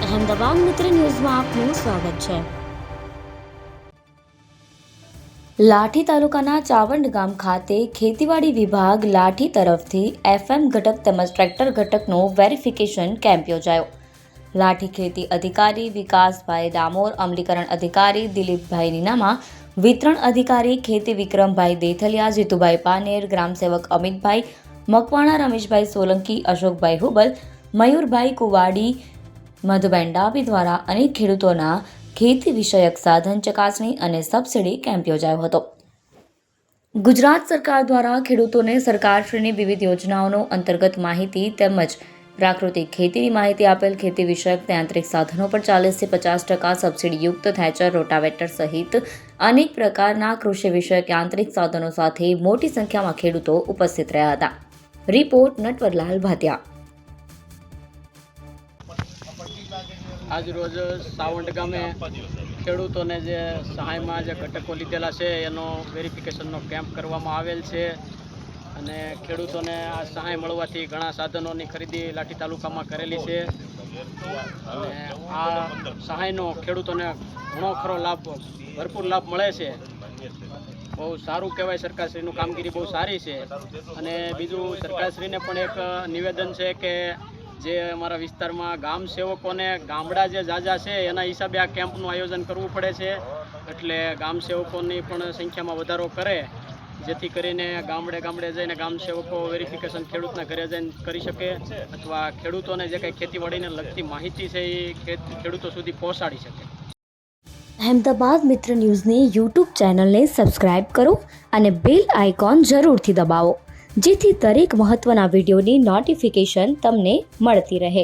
અહેમદાબાદ મિત્ર ન્યૂઝમાં આપનું સ્વાગત છે। લાઠી તાલુકાના ચાવંડ ગામ ખાતે ખેતીવાડી વિભાગ લાઠી તરફથી FM ઘટક તેમજ ટ્રેક્ટર ઘટકનો વેરિફિકેશન કેમ્પ યોજાયો। લાઠી ખેતી અધિકારી વિકાસભાઈ ડામોર, અમલીકરણ અધિકારી દિલીપભાઈ નીનામા, વિતરણ અધિકારી ખેતી વિક્રમભાઈ દેથલિયા, જીતુભાઈ પાનેર, ગ્રામસેવક અમિતભાઈ મકવાણા, રમેશભાઈ સોલંકી, અશોકભાઈ હુબલ, મયુરભાઈ કુવાડી, મધુબેન ડાબી દ્વારા અનેક ખેડૂતોના ખેતી વિષયક સાધન ચકાસણી અને સબસિડી કેમ્પ યોજાયો હતો। ગુજરાત સરકાર દ્વારા ખેડૂતોને સરકારશ્રીની વિવિધ યોજનાઓનો અંતર્ગત માહિતી તેમજ પ્રાકૃતિક ખેતીની માહિતી આપેલ ખેતી વિષયક યાંત્રિક સાધનો પર 40 થી 50% સબસિડીયુક્ત થેચર, રોટાવેટર સહિત અનેક પ્રકારના કૃષિ વિષયક યાંત્રિક સાધનો સાથે મોટી સંખ્યામાં ખેડૂતો ઉપસ્થિત રહ્યા હતા। રિપોર્ટ નટવરલાલ ભાટિયા। આજ રોજ સાવંડ ગામે ખેડૂતોને જે સહાયમાં જે ઘટકો લીધેલા છે એનો વેરિફિકેશનનો કેમ્પ કરવામાં આવેલ છે અને ખેડૂતોને આ સહાય મળવાથી ઘણા સાધનોની ખરીદી લાઠી તાલુકામાં કરેલી છે અને આ સહાયનો ખેડૂતોને ઘણો ખરો લાભ, ભરપૂર લાભ મળે છે। બહુ સારું કહેવાય, સરકારશ્રીનું કામગીરી બહુ સારી છે। અને બીજું, સરકારશ્રીને પણ એક નિવેદન છે કે જે અમારા વિસ્તારમાં ગામ સેવકોને ગામડા જે ઝાઝા છે એના હિસાબે આ કેમ્પનું આયોજન કરવું પડે છે, એટલે ગામ સેવકોની પણ સંખ્યામાં વધારો કરે, જેથી કરીને ગામડે ગામડે જઈને ગામ સેવકો વેરિફિકેશન ખેડૂતના ઘરે જઈને કરી શકે અથવા ખેડૂતોને જે કંઈ ખેતીવાડીને લગતી માહિતી છે એ ખેડૂતો સુધી પહોંચાડી શકે। અહેમદાબાદ મિત્ર ન્યૂઝની યુટ્યુબ ચેનલને સબસ્ક્રાઇબ કરો અને બેલ આઇકોન જરૂરથી દબાવો, જેથી દરેક મહત્વના વિડીયોની નોટિફિકેશન તમને મળતી રહે।